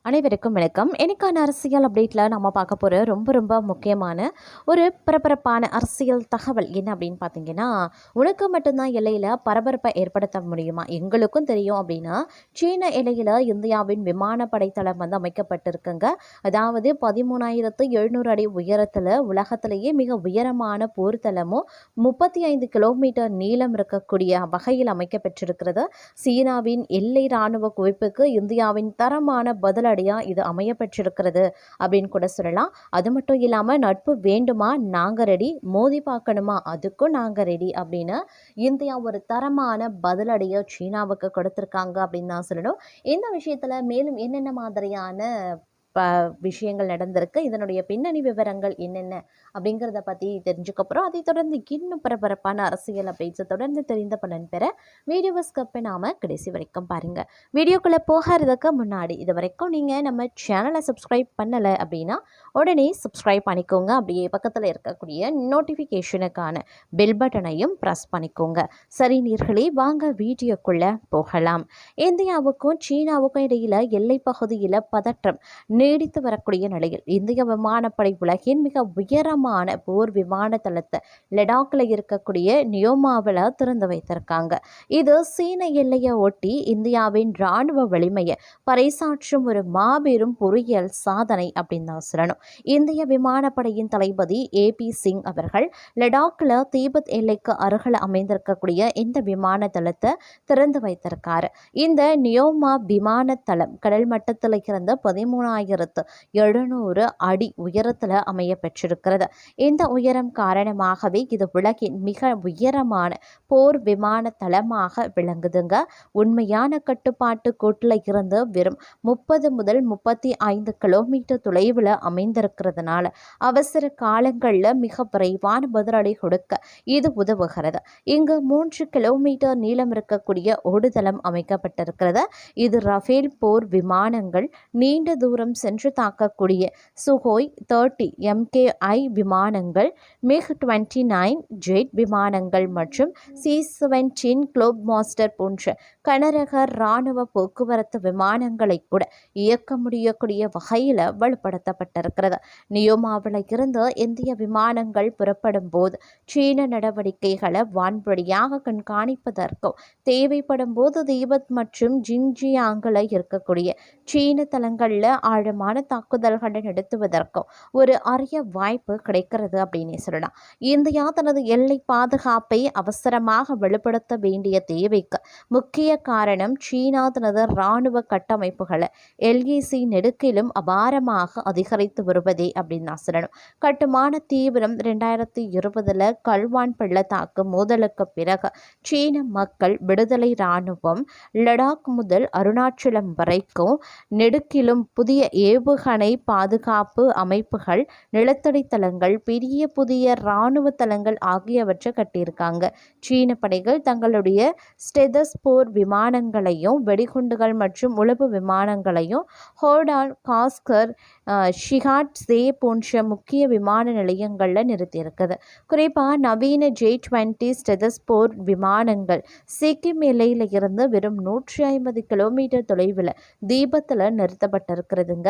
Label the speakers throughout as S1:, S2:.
S1: அனைவருக்கும் வணக்கம். இன்னைக்கான அரசியல் அப்டேட்டில் நம்ம பார்க்க போகிற ரொம்ப முக்கியமான ஒரு பரபரப்பான அரசியல் தகவல் என்ன அப்படின்னு பார்த்தீங்கன்னா, உனக்கு மட்டும்தான் எல்லையில் பரபரப்பை ஏற்படுத்த முடியுமா? எங்களுக்கும் தெரியும் அப்படின்னா, சீன எல்லையில் இந்தியாவின் விமானப்படை தளம் அமைக்கப்பட்டிருக்குங்க. அதாவது 13,700 அடி உயரத்தில் உலகத்திலேயே மிக உயரமான போர் தளமும் 35 கிலோமீட்டர் நீளம் இருக்கக்கூடிய வகையில் அமைக்கப்பட்டிருக்கிறது. சீனாவின் எல்லை இராணுவ குவிப்புக்கு இந்தியாவின் தரமான பதிலடியாக இது அமையப்பட்டிருக்கிறது அப்படின்னு கூட சொல்லலாம். அது மட்டும் இல்லாமல் நட்பு வேண்டுமா, நாங்கள் ரெடி, மோதி பார்க்கணுமா, அதுக்கும் நாங்கள் ரெடி அப்படின்னு இந்தியா ஒரு தரமான பதிலடியை சீனாவுக்கு கொடுத்துருக்காங்க அப்படின்னு தான் சொல்லணும். இந்த விஷயத்தில் மேலும் என்னென்ன மாதிரியான விஷயங்கள் நடந்திருக்கு, இதனுடைய பின்னணி விவரங்கள் என்னென்ன அப்படிங்கிறத பற்றி தெரிஞ்சுக்க போகிறோம். அதை தொடர்ந்து இன்னும் பரபரப்பான அரசியல் அப்டேட்ஸை தொடர்ந்து தெரிந்த பலன் பெற வீடியோவை ஸ்கிப் பண்ணாமல் கடைசி வரைக்கும் பாருங்கள். வீடியோக்குள்ளே போகிறதுக்கு முன்னாடி இது வரைக்கும் நீங்கள் நம்ம சேனலை சப்ஸ்கிரைப் பண்ணலை அப்படின்னா உடனே சப்ஸ்கிரைப் பண்ணிக்கோங்க. அப்படியே பக்கத்தில் இருக்கக்கூடிய நோட்டிஃபிகேஷனுக்கான பெல் பட்டனையும் ப்ரெஸ் பண்ணிக்கோங்க. சரி நேயர்களே, வாங்க வீடியோக்குள்ளே போகலாம். இந்தியாவுக்கும் சீனாவுக்கும் இடையில் எல்லை பகுதியில் பதற்றம் நீடித்து வரக்கூடிய நிலையில் இந்திய விமானப்படை உலகின் மிக உயரமான போர் விமான தளத்தை லடாக்ல இருக்கக்கூடிய நியோமாவில் திறந்து வைத்திருக்காங்க. இது சீன எல்லையை ஒட்டி இந்தியாவின் இராணுவ வலிமையை பறைசாற்றும் ஒரு மாபெரும் பொறியியல் சாதனை அப்படின்னு தான் சொல்லணும். இந்திய விமானப்படையின் தளபதி AP சிங் அவர்கள் லடாக்ல தீபத் எல்லைக்கு அருகில் அமைந்திருக்கக்கூடிய இந்த விமான தளத்தை திறந்து வைத்திருக்காரு. இந்த நியோமா விமான தளம் கடல் மட்டத்தில் இருந்து 13,700 அடி உயரத்தில் அமைய பெற்றிருக்கிறது. இந்த உயரம் காரணமாகவே இது உலகின் மிக உயரமான போர் விமான தளமாக விளங்குதுங்க. உண்மையான கட்டுப்பாட்டு கோட்டில் இருந்து வெறும் 30 முதல் 35 கிலோமீட்டர் தொலைவில் அமைந்திருக்கிறதுனால அவசர காலங்களில் மிக விரைவான பதிலடி கொடுக்க இது உதவுகிறது. இங்கு 3 கிலோமீட்டர் நீளம் இருக்கக்கூடிய ஓடுதளம் அமைக்கப்பட்டிருக்கிறது. இது ரஃபேல் போர் விமானங்கள் நீண்ட தூரம் சென்று தாக்கக்கூடிய சுகோய் 30 MKI விமானங்கள், MiG-29 ஜெட் விமானங்கள் மற்றும் C-17 குளோப் மாஸ்டர் போன்ற கனரக இராணுவ போக்குவரத்து விமானங்களை கூட இயக்க முடியக்கூடிய வகையில் வலுப்படுத்தப்பட்டிருக்கிறது. நியோமாவில் இருந்து இந்திய விமானங்கள் புறப்படும் போது சீன நடவடிக்கைகளை வான்வழியாக கண்காணிப்பதற்கும் தேவைப்படும் போது தீபத் மற்றும் ஜிங்ஜியாங்கில் இருக்கக்கூடிய சீன தளங்களில் ஆழமான தாக்குதல்களை நடத்துவதற்கும் ஒரு அரிய வாய்ப்பு கிடைக்கிறது அப்படின்னு சொல்லலாம். இந்தியா தனது எல்லை பாதுகாப்பை அவசரமாக வெளிப்படுத்த வேண்டிய தேவைக்கு முக்கிய காரணம் சீனா தனது இராணுவ கட்டமைப்புகளை LAC நெடுக்கிலும் அபாரமாக அதிகரித்து வருவதே அப்படின்னு நான் சொல்லணும். கட்டுமான தீவிரம் 2020 கல்வான் பள்ளத்தாக்கு மோதலுக்கு பிறகு சீன மக்கள் விடுதலை இராணுவம் லடாக் முதல் அருணாச்சலம் வரைக்கும் நெடுக்கிலும் புதிய ஏவுகணை பாதுகாப்பு அமைப்புகள், நிலத்தடி தளங்கள், புதிய இராணுவ தளங்கள் ஆகியவற்றை கட்டியிருக்காங்க. சீன படைகள் தங்களுடைய ஸ்டெதஸ்போர் விமானங்களையும் வெடிகுண்டுகள் மற்றும் உளவு விமானங்களையும் ஹோடான், காஸ்கர், ஷிகாட்ஸே போன்ற முக்கிய விமான நிலையங்களில் நிறுத்தியிருக்குது. குறிப்பாக நவீன J-20 ஸ்டெதஸ்போர் விமானங்கள் சிக்கிம் எல்லையில் இருந்து வெறும் 150 கிலோமீட்டர் தொலைவில் தீபத்தில் நிறுத்தப்பட்டிருக்கிறதுங்க.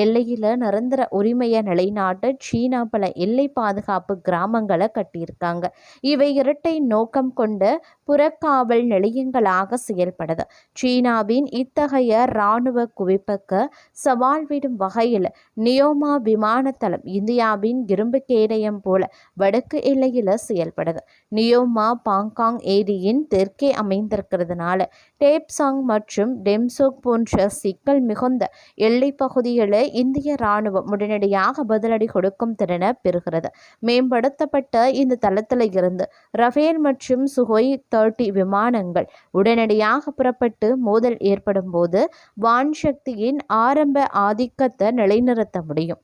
S1: எல்லையில் நிரந்தர உரிமையை நிலைநாட்ட சீனா பல எல்லை பாதுகாப்பு கிராமங்களை கட்டியிருக்காங்க. இவை இரட்டை நோக்கம் கொண்ட புறக்காவல் நிலையங்களாக செயல்படுது. சீனாவின் இத்தகைய இராணுவ குவிப்புக்கு சவால் விடும் வகையில் நியோமா விமான தளம் இந்தியாவின் இரும்பு கேடயம் போல வடக்கு எல்லையில் செயல்படுது. நியோமா பாங்காங் ஏரியின் தெற்கே அமைந்திருக்கிறதுனால டேப்சாங் மற்றும் டெம்சோக் போன்ற சிக்கல் மிகுந்த எல்லை பகுதியில் இந்திய இராணுவம் உடனடியாக பதிலடி கொடுக்கும் திறனை பெறுகிறது. மேம்படுத்தப்பட்ட இந்த தளத்தில் இருந்து ரஃபேல் மற்றும் சுகோய் 30 விமானங்கள் உடனடியாக புறப்பட்டு மோதல் ஏற்படும் போது வான் சக்தியின் ஆரம்ப ஆதிக்கத்தை நிலைநிறுத்த முடியும்.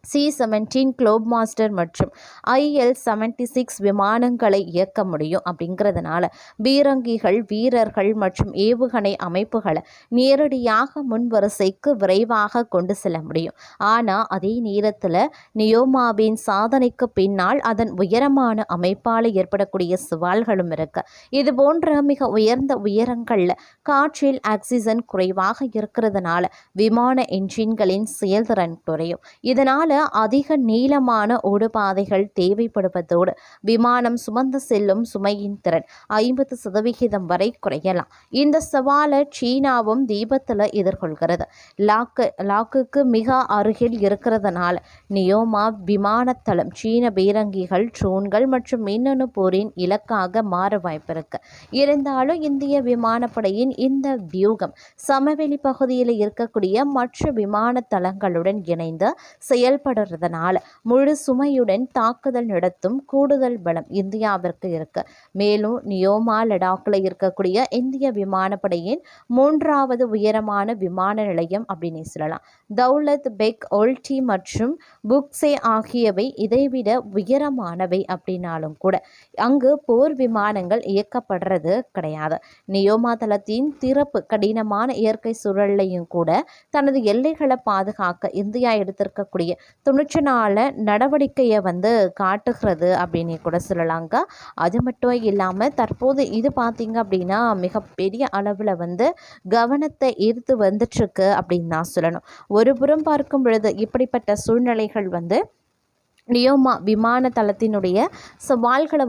S1: C-17 குளோப் மாஸ்டர் மற்றும் IL-76 விமானங்களை இயக்க முடியும். அப்படிங்கிறதுனால பீரங்கிகள், வீரர்கள் மற்றும் ஏவுகணை அமைப்புகளை நேரடியாக முன்வரிசைக்கு விரைவாக கொண்டு செல்ல முடியும். ஆனால் அதே நேரத்தில் நியோமாவின் சாதனைக்கு பின்னால் அதன் உயரமான அமைப்பால் ஏற்படக்கூடிய சவால்களும் இருக்கு. இது போன்ற மிக உயர்ந்த உயரங்களில் காற்றில் ஆக்சிஜன் குறைவாக இருக்கிறதுனால விமான என்ஜின்களின் செயல்திறன் குறையும். இதனால் அதிக நீளமான ஓடுபாதைகள் தேவைப்படுவதோடு விமானம் சுமந்து செல்லும் சுமையின் திறன் 50% வரை குறையலாம். இந்த சவாலை சீனாவும் தீபத்தில் எதிர்கொள்கிறது. லாக்குக்கு மிக அருகில் இருக்கிறதுனால நியோமா விமானத்தளம் சீன பீரங்கிகள், ட்ரோன்கள் மற்றும் மின்னணு போரின் இலக்காக மாற வாய்ப்பிருக்கு. இருந்தாலும் இந்திய விமானப்படையின் இந்த வியூகம் சமவெளி பகுதியில் இருக்கக்கூடிய மற்ற விமான தளங்களுடன் இணைந்து செயல்படுறதுனால முழு சுமையுடன் தாக்குதல் நடத்தும் கூடுதல் பலம் இந்தியாவிற்கு இருக்கு. மேலும் நியோமா லடாக்கில் இருக்கக்கூடிய இந்திய விமானப்படையின் 3வது உயரமான விமான நிலையம் அப்படின்னு சொல்லலாம். தௌலத் பெக் ஓல்டி மற்றும் புக்சே ஆகியவை இதைவிட உயரமானவை அப்படின்னாலும் கூட அங்கு போர் விமானங்கள் இயக்கப்படுறது கிடையாது. நியோமா தளத்தின் திறப்பு கடினமான இயற்கை சூழலையும் கூட தனது எல்லைகளை பாதுகாக்க இந்தியா எடுத்திருக்கக்கூடிய துணிச்சலான நடவடிக்கையை காட்டுகிறது அப்படின்னு கூட சொல்லலாங்க. அது மட்டும் இல்லாமல் தற்போது இது பார்த்தீங்க அப்படின்னா மிகப்பெரிய அளவில் கவனத்தை ஈர்த்து வந்துட்டுருக்கு அப்படின்னு தான் சொல்லணும். ஒரு புறம் பார்க்கும் பொழுது இப்படிப்பட்ட சூழ்நிலைகள் நியோமா விமான தளத்தினுடைய சவால்களை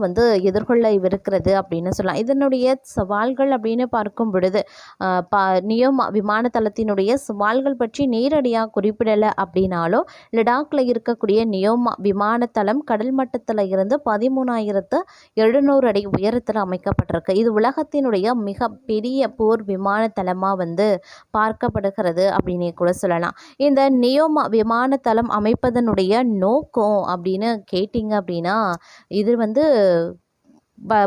S1: எதிர்கொள்ள இருக்கிறது அப்படின்னு சொல்லலாம். இதனுடைய சவால்கள் அப்படின்னு பார்க்கும் பொழுது நியோமா விமான தளத்தினுடைய சவால்கள் பற்றி நேரடியாக குறிப்பிடலை அப்படின்னாலும் லடாக்கில் இருக்கக்கூடிய நியோமா விமான தளம் கடல் மட்டத்தில் இருந்து 13,700 அடி உயரத்தில் அமைக்கப்பட்டிருக்கு. இது உலகத்தினுடைய மிக பெரிய போர் விமான தளமாக பார்க்கப்படுகிறது அப்படின்னு கூட சொல்லலாம். இந்த நியோமா விமான தளம் அமைப்பதனுடைய நோக்கம் அப்படின்னு கேட்டிங்க அப்படின்னா இது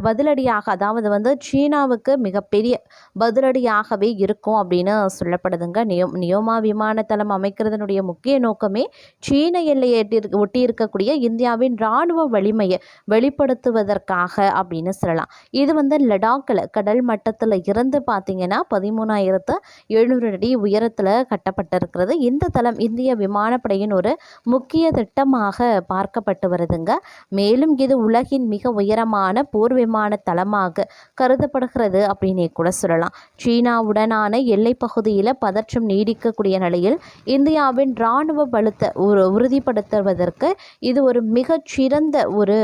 S1: பதிலடியாக, அதாவது சீனாவுக்கு மிகப்பெரிய பதிலடியாகவே இருக்கும் அப்படின்னு சொல்லப்படுதுங்க. நியோமா விமானத்தளம் அமைக்கிறதுனுடைய முக்கிய நோக்கமே சீன எல்லையை ஒட்டி இருக்கக்கூடிய இந்தியாவின் இராணுவ வலிமையை வெளிப்படுத்துவதற்காக அப்படின்னு சொல்லலாம். இது லடாக்கில் கடல் மட்டத்தில் இருந்து பார்த்தீங்கன்னா 13,700 அடி உயரத்தில் கட்டப்பட்டிருக்கிறது. இந்த தளம் இந்திய விமானப்படையின் ஒரு முக்கிய திட்டமாக பார்க்கப்பட்டு வருதுங்க. மேலும் இது உலகின் மிக உயரமான போர் விமான தளமாக கருதப்படுகிறது அப்படின்னு கூட சொல்லலாம். சீனாவுடனான எல்லை பகுதியில் பதற்றம் நீடிக்கக்கூடிய நிலையில் இந்தியாவின் இராணுவ பலத்தை உறுதிப்படுத்துவதற்கு இது ஒரு மிகச்சிறந்த ஒரு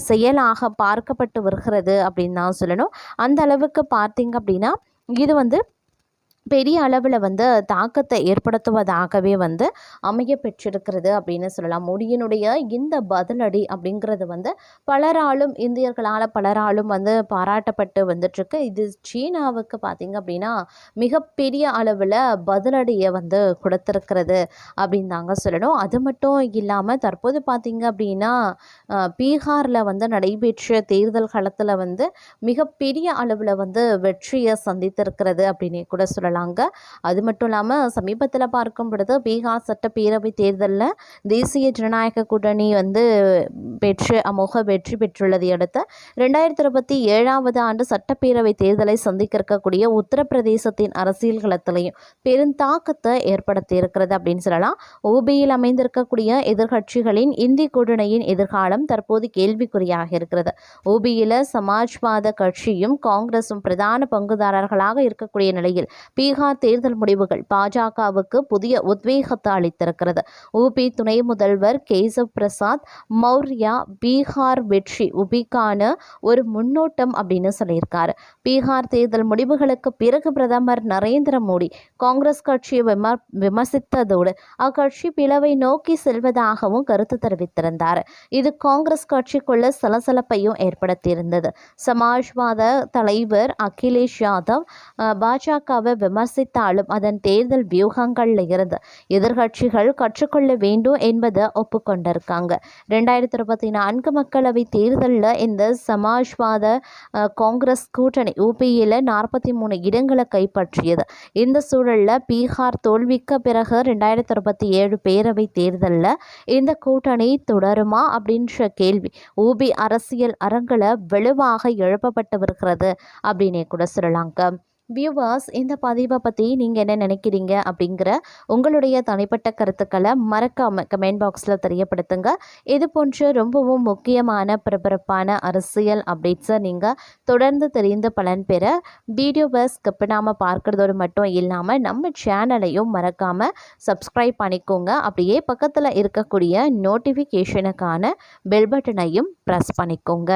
S1: செயலாக பார்க்கப்பட்டு வருகிறது அப்படின்னு தான் சொல்லணும். அந்த அளவுக்கு பார்த்தீங்க அப்படின்னா இது பெரிய அளவில் தாக்கத்தை ஏற்படுத்துவதாகவே அமைய பெற்றிருக்கிறது அப்படின்னு சொல்லலாம். மோடியினுடைய இந்த பதிலடி அப்படிங்கிறது பலராலும் இந்தியர்களால் பலராலும் பாராட்டப்பட்டு வந்துட்டுருக்கு. இது சீனாவுக்கு பார்த்திங்க அப்படின்னா மிகப்பெரிய அளவில் பதிலடியை கொடுத்துருக்கிறது அப்படின்னு தாங்க சொல்லணும். அது மட்டும் இல்லாமல் தற்போது பார்த்திங்க அப்படின்னா பீகாரில் நடைபெற்ற தேர்தல் களத்தில் மிகப்பெரிய அளவில் வெற்றியை சந்தித்திருக்கிறது அப்படின்னு கூட சொல்லலாம். அது மட்டும் இல்லாமல் சமீபத்தில் பார்க்கும் பொழுது பீகார் சட்டப்பேரவை தேர்தலில் தேசிய ஜனநாயக கூட்டணி பெற்று அமோக வெற்றி பெற்றுள்ளதை அடுத்து 2027 ஆண்டு சட்டப்பேரவை தேர்தலை சந்திக்க இருக்கக்கூடிய உத்தரப்பிரதேசத்தின் அரசியல் களத்திலையும் பெருந்தாக்கத்தை ஏற்படுத்தி இருக்கிறது அப்படின்னு சொல்லலாம். ஊபியில் அமைந்திருக்கக்கூடிய எதிர்கட்சிகளின் இந்தி கூட்டணியின் எதிர்காலம் தற்போது கேள்விக்குறியாக இருக்கிறது. ஊபியில் சமாஜ்வாத கட்சியும் காங்கிரசும் பிரதான பங்குதாரர்களாக இருக்கக்கூடிய நிலையில் பீகார் தேர்தல் முடிவுகள் பாஜகவுக்கு புதிய உத்வேகத்தை அளித்திருக்கிறது. உபி துணை முதல்வர் கேசவ் பிரசாத் மௌர்யா பீகார் வெற்றி உபிக்கான ஒரு முன்னோட்டம் அப்படின்னு சொல்லியிருக்காரு. பீகார் தேர்தல் முடிவுகளுக்கு பிறகு பிரதமர் நரேந்திர மோடி காங்கிரஸ் கட்சியை விமர்சித்ததோடு அக்கட்சி பிளவை நோக்கி செல்வதாகவும் கருத்து தெரிவித்திருந்தார். இது காங்கிரஸ் கட்சிக்குள்ள சலசலப்பையும் ஏற்படுத்தியிருந்தது. சமாஜ்வாத தலைவர் அகிலேஷ் யாதவ் பாஜகவை விமர்சித்தாலும் அதன் தேர்தல் வியூகங்கள்ல இருந்து எதிர்க்கட்சிகள் கற்றுக்கொள்ள வேண்டும் என்பதை ஒப்புக்கொண்டிருக்காங்க. 2024 மக்களவை தேர்தலில் இந்த சமாஜ்வாத காங்கிரஸ் கூட்டணி UPயில் 43 இடங்களை கைப்பற்றியது. இந்த சூழலில் பீகார் தோல்விக்கு பிறகு 2027 பேரவை தேர்தலில் இந்த கூட்டணி தொடருமா அப்படின்ற கேள்வி UP அரசியல் அரங்கில் வலுவாக எழுப்பப்பட்டு வருகிறது அப்படின்னே கூட சொல்லலாங்க. வியூவர்ஸ், இந்த பதிவை பற்றி நீங்கள் என்ன நினைக்கிறீங்க அப்படிங்கிற உங்களுடைய தனிப்பட்ட கருத்துக்களை மறக்காமல் கமெண்ட் பாக்ஸில் தெரியப்படுத்துங்க. இது போன்ற ரொம்பவும் முக்கியமான பரபரப்பான அரசியல் அப்டேட்ஸை நீங்கள் தொடர்ந்து தெரிந்து பலன் பெற வீடியோவை ஸ்கிப் பண்ணாமல் பார்க்குறதோடு மட்டும் இல்லாமல் நம்ம சேனலையும் மறக்காமல் சப்ஸ்கிரைப் பண்ணிக்கோங்க. அப்படியே பக்கத்தில் இருக்கக்கூடிய நோட்டிஃபிகேஷனுக்கான பெல் பட்டனையும் ப்ரெஸ் பண்ணிக்கோங்க.